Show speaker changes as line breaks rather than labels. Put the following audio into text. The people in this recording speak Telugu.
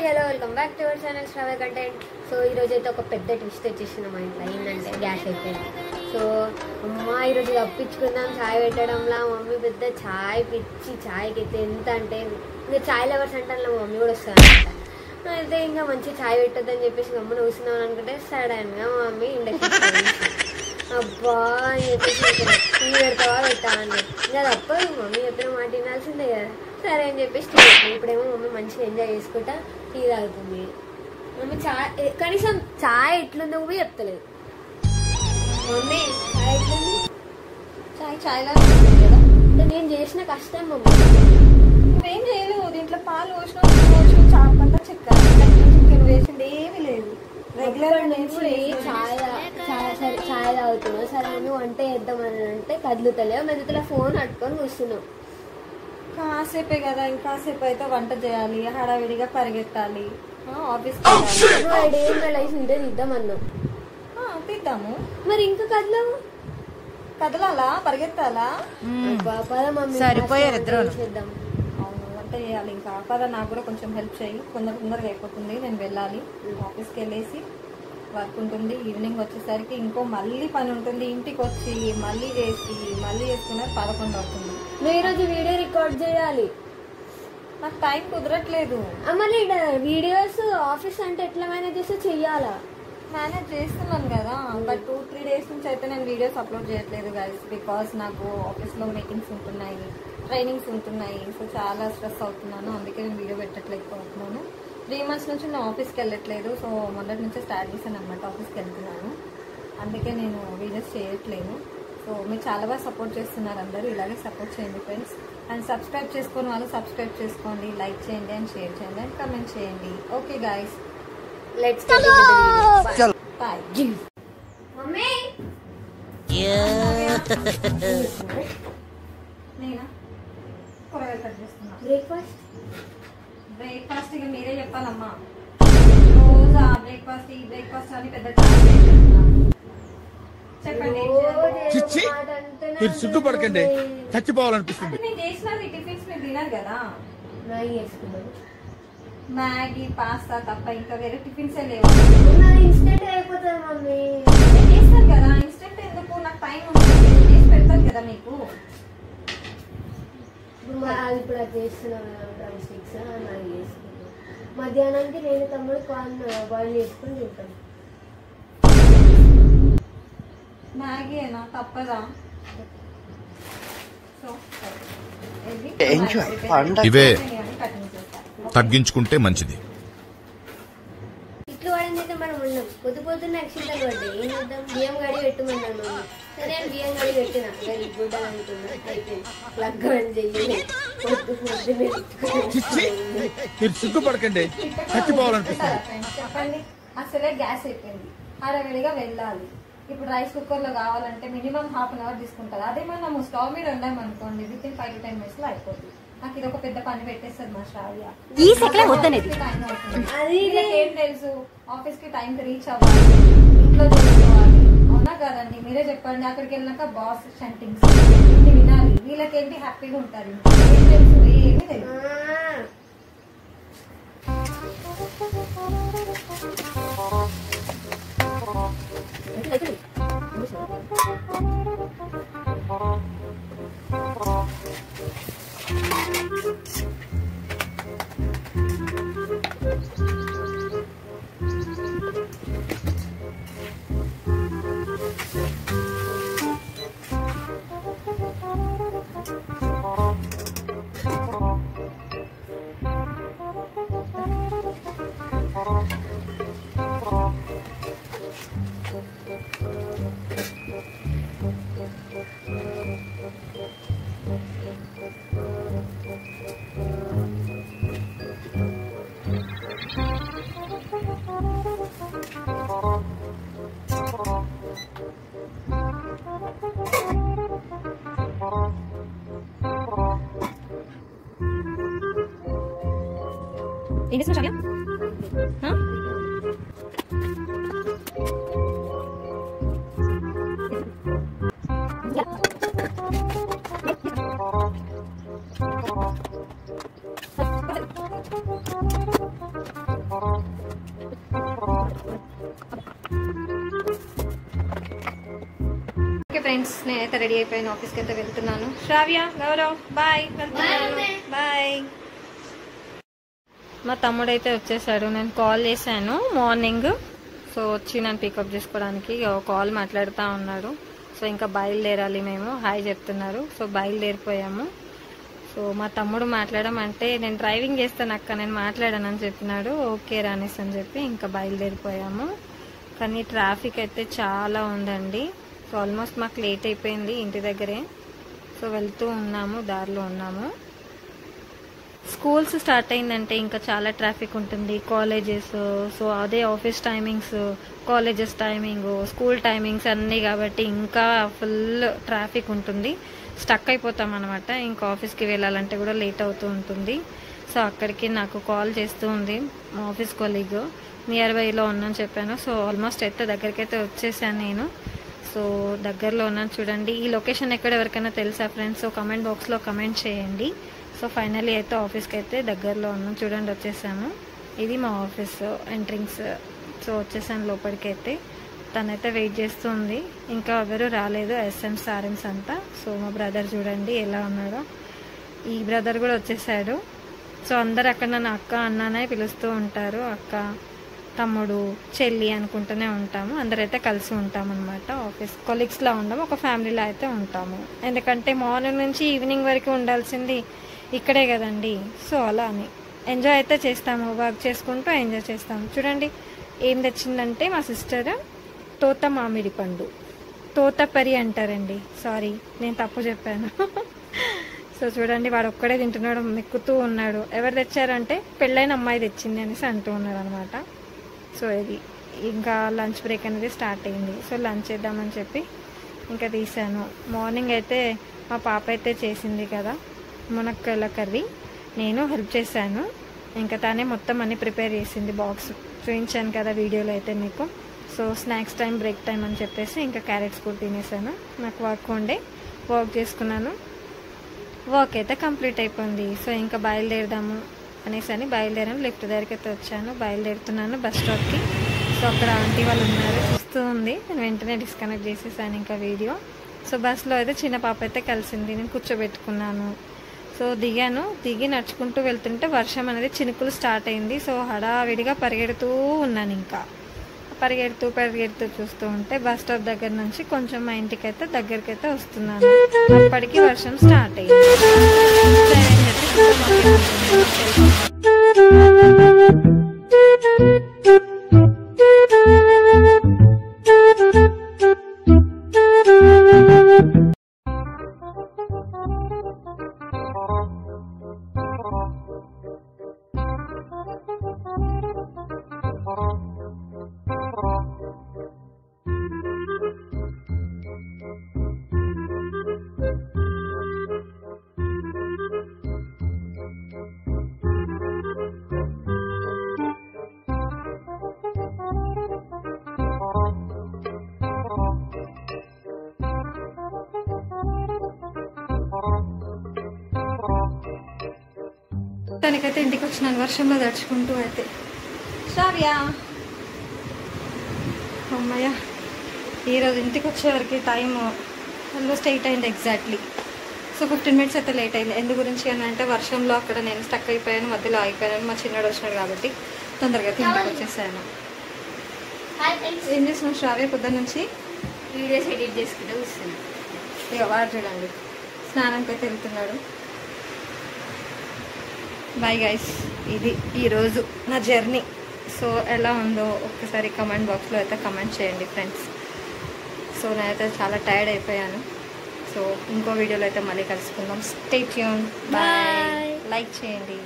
Hello welcome back to our channel travel content. So ఈరోజు అయితే ఒక పెద్ద ట్విస్ట్ వచ్చేసింది మా ఇంట్లో. ఏంటంటే గ్యాస్ అయిపోయింది. సో అమ్మ ఈరోజు తప్పించుకుందాం చాయ్ పెట్టడంలా. మమ్మీ పెద్ద చాయ్ పిచ్చి. చాయ్కి అయితే ఎంత అంటే ఇంకా చాయ్ లవర్స్ అంటే మా మమ్మీ కూడా వస్తుంది అనమాట. అయితే ఇంకా మంచి చాయ్ పెట్టొద్దని చెప్పేసి గమ్మున కూర్చున్నాం అనుకుంటే సడన్గా మా మమ్మీ ఇండక్షన్ అబ్బా అని చెప్పేసి టీ పెడతావా పెట్టాలని ఇంకా తప్పదు. మమ్మీ చెప్పిన మాట వినాల్సిందే కదా. సరే అని చెప్పేసి టీ పెట్టింది. ఇప్పుడేమో మమ్మీ మంచిగా ఎంజాయ్ చేసుకుంటా టీ తాగుతుంది. మమ్మీ చాయ్ కనీసం చాయ్ ఎట్లుందో కూడా చెప్తలేదు. మమ్మీ చాయ్ ఎట్లుంది?
చాయ్లా
కదా నేను చేసిన కష్టం మమ్మీ.
నువ్వేం చేయలేవు. దీంట్లో పాలు పోసిన చాపంతా చికెన్ వేసింది ఏమీ లేదు. రెగ్యులర్
చాయ్ తాగుతున్నావు. సరే అని వంట చేద్దామని అంటే కదులుతలేవు. మెదుతులా ఫోన్ పట్టుకొని కూర్చున్నావు.
కాసేపే కదా, ఇంకాసేపు అయితే వంట చేయాలి, హడావిడిగా పరిగెత్తాలి, ఆఫీస్కి
వీడియో తీద్దామన్నావు.
తీద్దాము.
మరి ఇంకా కదలవు.
కదలాలా, పరిగెత్తాలా?
సరిపోయారు ఇద్దరు.
అవును, వంట చేయాలి. ఇంకా పద, నాకు కూడా కొంచెం హెల్ప్ చేయి. తొందరగా అయిపోతుంది. నేను వెళ్ళాలి. ఆఫీస్కి వెళ్ళేసి వర్క్ ఉంటుంది. ఈవినింగ్ వచ్చేసరికి ఇంకో మళ్ళీ పని ఉంటుంది. ఇంటికి వచ్చి మళ్ళీ చేసుకునే 11 అవుతుంది.
నువ్వు ఈరోజు వీడియో రికార్డ్ చేయాలి.
నాకు టైం కుదరట్లేదు.
మళ్ళీ వీడియోస్ ఆఫీస్ అంటే ఎట్లా మేనేజ్ చేస్తే చెయ్యాలా?
మేనేజ్ చేస్తున్నాను కదా, బట్ 2-3 డేస్ నుంచి అయితే నేను వీడియోస్ అప్లోడ్ చేయట్లేదు గైస్. బికాస్ నాకు ఆఫీస్లో మీటింగ్స్ ఉంటున్నాయి, ట్రైనింగ్స్ ఉంటున్నాయి. సో చాలా స్ట్రెస్ అవుతున్నాను. అందుకే నేను వీడియో పెట్టట్లేకపోతున్నాను. 3 months నుంచి నేను ఆఫీస్కి వెళ్ళట్లేదు. సో మొదటి నుంచే స్టార్ట్ చేశాను అనమాట. ఆఫీస్కి వెళ్తున్నాను, అందుకే నేను వీడియోస్ చేయట్లేదు. సో మీరు చాలా బాగా సపోర్ట్ చేస్తున్నారు. అందరూ ఇలాగే సపోర్ట్ చేయండి ఫ్రెండ్స్. అండ్ సబ్స్క్రైబ్ చేసుకుని వాళ్ళు సబ్స్క్రైబ్ చేసుకోండి, లైక్ చేయండి అండ్ షేర్ చేయండి అండ్ కమెంట్ చేయండి. Okay guys,
let's
bye.
Mummy
నేనా కూరగాయలు కట్ చేస్తున్నా. బ్రేక్ఫాస్ట్ ఇక మీరే చెప్పాలమ్మా. రోజు ఆ బ్రేక్ఫాస్ట్ ఈ బ్రేక్ఫాస్ట్ అని పెద్ద చెప్పండి.
మీరు సిగ్గుపడకండి, చచ్చిపోవాలనిపిస్తుంది.
నేను చేసినది టిఫిన్స్ మీరు తినరు కదా. మ్యాగీ, పాస్తా తప్ప ఇంకా వేరే టిఫిన్స్ లేవు.
ఇన్స్టెంట్ అయిపోతుంది మమ్మీ.
చేస్తారు కదా, ఇన్స్టెంట్ ఎందుకు? నాకు టైం ఉంటుంది, చేసి పెడతాను కదా మీకు.
ఇప్పుడు అది చేస్తున్నాను డ్రమ్ స్టిక్స్ నాకు చేసుకున్నాను. మధ్యాహ్నానికి నేను తమ్ముడు కార్న్ బాయిల్ చేసుకుని తింటాను.
మ్యాగీ అయినా తప్పదా?
ఇవే తగ్గించుకుంటే మంచిది.
ఇట్లు పడింది అయితే మనం ఉన్నాం. పొద్దున్న అక్షింతలు పడ్డాయి. ఏం చేద్దాం? బియ్యం గడి పెట్టమన్నాను. సరే నేను బియ్యం గడి పెట్టిన. వెరీ గుడ్ అని అంటున్నా. అయిపోయింది. ప్లగ్ అని చెయ్యి.
మీరు సిగ్గుపడకండి, చచ్చిపోవాలనిపిస్తుంది.
చెప్పండి. అసలే గ్యాస్ అయిపోయింది, హడావిడిగా వెళ్ళాలి. ఇప్పుడు రైస్ కుక్కర్ లో కావాలంటే మినిమం 1/2 hour తీసుకుంటారు. అదే మనం స్టవ్ మీద వండామనుకోండి, వితిన్ 5 to 10 minutes లో అయిపోతుంది. నాకు ఇది ఒక పెద్ద పని పెట్టేస్తుంది మా శ్రావ్య. ఏం తెలుసు, ఆఫీస్ కి టైం కి రీచ్ అవ్వాలి, ఇంట్లో చేసుకోవాలి. అవునా కదండి? మీరే చెప్పండి. అక్కడికి వెళ్ళినాక బాస్ షంటింగ్స్ ఇన్ని వినాలి. వీళ్ళకేంటి హ్యాపీగా ఉంటారు. ఏం తెలుసు? ఏమీ తెలుసు. ఏం చేస్తున్నావు శ్రావ్య? ఓకే ఫ్రెండ్స్, నేనైతే రెడీ అయిపోయాను, ఆఫీస్కి అయితే వెళ్తున్నాను. శ్రావ్య, గౌరవ్, బాయ్, వెళ్తున్నాను, బాయ్. మా తమ్ముడైతే వచ్చేసాడు. నేను కాల్ చేశాను మార్నింగ్, సో వచ్చి నన్ను పికప్ చేసుకోవడానికి కాల్ మాట్లాడుతూ ఉన్నాడు. సో ఇంకా బయలుదేరాలి మేము, హాయ్ చెప్తున్నారు. సో బయలుదేరిపోయాము. సో మా తమ్ముడు మాట్లాడమంటే నేను డ్రైవింగ్ చేస్తాను అక్క, నేను మాట్లాడానని చెప్పినాడు. ఓకే రానేసి అని చెప్పి ఇంకా బయలుదేరిపోయాము. కానీ ట్రాఫిక్ అయితే చాలా ఉందండి. సో ఆల్మోస్ట్ మాకు లేట్ అయిపోయింది ఇంటి దగ్గరే. సో వెళ్తూ ఉన్నాము, దారిలో ఉన్నాము. స్కూల్స్ స్టార్ట్ అయిందంటే ఇంకా చాలా ట్రాఫిక్ ఉంటుంది. కాలేజెస్, సో అదే office timings, colleges timing, school timings అన్నీ కాబట్టి ఇంకా ఫుల్ ట్రాఫిక్ ఉంటుంది. స్టక్ అయిపోతాం అనమాట. ఇంకా ఆఫీస్కి వెళ్ళాలంటే కూడా లేట్ అవుతూ ఉంటుంది. సో అక్కడికి నాకు కాల్ చేస్తూ ఉంది మా ఆఫీస్ కొలీగ్, నియర్ బైలో ఉన్నాను చెప్పాను. సో ఆల్మోస్ట్ అయితే దగ్గరికి అయితే వచ్చేసాను నేను. సో దగ్గరలో ఉన్నాను చూడండి. ఈ లొకేషన్ ఎక్కడ ఎవరికైనా తెలుసా ఫ్రెండ్స్? సో కమెంట్ బాక్స్లో కమెంట్ చేయండి. సో ఫైనల్లీ అయితే ఆఫీస్కి అయితే దగ్గరలో ఉన్నాం చూడండి, వచ్చేసాము. ఇది మా ఆఫీస్ ఎంట్రింగ్స్. సో వచ్చేసాను లోపలికి అయితే. తనైతే వెయిట్ చేస్తుంది, ఇంకా ఎవరు రాలేదు, ఎస్ఎంస్ ఆర్ఎంస్ అంతా. సో మా బ్రదర్ చూడండి ఎలా ఉన్నాడో, ఈ బ్రదర్ కూడా వచ్చేసాడు. సో అందరు అక్కడ నన్ను అక్క అన్ననే పిలుస్తూ ఉంటారు. అక్క, తమ్ముడు, చెల్లి అనుకుంటూనే ఉంటాము. అందరైతే కలిసి ఉంటాము అనమాట. ఆఫీస్ కొలీగ్స్లా ఉండము, ఒక ఫ్యామిలీలో అయితే ఉంటాము. ఎందుకంటే మార్నింగ్ నుంచి ఈవినింగ్ వరకు ఉండాల్సింది ఇక్కడే కదండి. సో అలా అని ఎంజాయ్ అయితే చేస్తాము, వర్క్ చేసుకుంటూ ఎంజాయ్ చేస్తాము. చూడండి ఏం తెచ్చిందంటే మా సిస్టర్ తోత మామిడి పండు, తోతపరి అంటారండి. సారీ, నేను తప్పు చెప్పాను. సో చూడండి వాడు ఒక్కడే తింటున్నాడు, మెక్కుతూ ఉన్నాడు. ఎవరు తెచ్చారంటే పెళ్ళైన అమ్మాయి తెచ్చింది అనేసి అంటూ ఉన్నాడు అనమాట. సో ఇది ఇంకా లంచ్ బ్రేక్ అనేది స్టార్ట్ అయింది. సో లంచ్ చేద్దామని చెప్పి ఇంకా తీసాను. మార్నింగ్ అయితే మా పాప అయితే చేసింది కదా మునక్కాయల కర్రీ, నేను హెల్ప్ చేశాను. ఇంకా తానే మొత్తం అన్ని ప్రిపేర్ చేసింది. బాక్స్ చూపించాను కదా వీడియోలో అయితే మీకు. So snacks time, break time అని చెప్పేసి ఇంకా క్యారెట్స్ కూడా తినేసాను. నాకు వర్క్ ఉండే, వర్క్ చేసుకున్నాను. వర్క్ అయితే కంప్లీట్ అయిపోయింది. సో ఇంకా బయలుదేరదాము అనేసి అని బయలుదేరాను. లిఫ్ట్ దగ్గరికి అయితే వచ్చాను, బయలుదేరుతున్నాను బస్ స్టాప్కి. సో అక్కడ ఆంటీ వాళ్ళు ఉన్నారు, చూస్తూ ఉంది. నేను వెంటనే డిస్కనెక్ట్ చేసేసాను ఇంకా వీడియో. సో బస్లో అయితే చిన్న పాప అయితే కలిసింది, నేను కూర్చోబెట్టుకున్నాను. సో దిగాను, దిగి నడుచుకుంటూ వెళ్తుంటే వర్షం అనేది చినుకులు స్టార్ట్ అయింది. సో హడావిడిగా పరిగెడుతూ ఉన్నాను. ఇంకా పరిగెడుతూ చూస్తూ ఉంటే బస్ స్టాప్ దగ్గర నుంచి కొంచెం మా ఇంటికి అయితే దగ్గరికి అయితే వస్తున్నాను. అప్పటికి వర్షం స్టార్ట్ అయింది. తనకైతే ఇంటికి వచ్చినాను వర్షంలో తడుచుకుంటూ అయితే. శ్రావ్య, అమ్మయ్య, ఈరోజు ఇంటికి వచ్చేవరకు టైం ఆల్మోస్ట్ 8 అయింది ఎగ్జాక్ట్లీ. సో 15 మినిట్స్ అయితే లేట్ అయింది. ఎందు గురించి అని అంటే వర్షంలో అక్కడ నేను స్టక్ అయిపోయాను, మధ్యలో ఆగిపోయాను. మా చిన్నడు వచ్చినాడు కాబట్టి తొందరగా ఇంటికి వచ్చేసాను. ఏం చేస్తున్నావు శ్రావ్య? పొద్దున్న నుంచి
వీడియోస్ ఎడిట్ చేసుకుంటూ వస్తున్నాను.
ఇక వాడు చూడండి స్నానంకి అయితే వెళ్తున్నాడు. బాయ్ గైస్, ఇది ఈరోజు నా జర్నీ. సో ఎలా ఉందో ఒక్కసారి కమెంట్ బాక్స్లో అయితే కమెంట్ చేయండి ఫ్రెండ్స్. సో నేనైతే చాలా టైర్డ్ అయిపోయాను. సో ఇంకో వీడియోలో అయితే మళ్ళీ కలుసుకుందాం. Stay tune, bye. లైక్ చేయండి.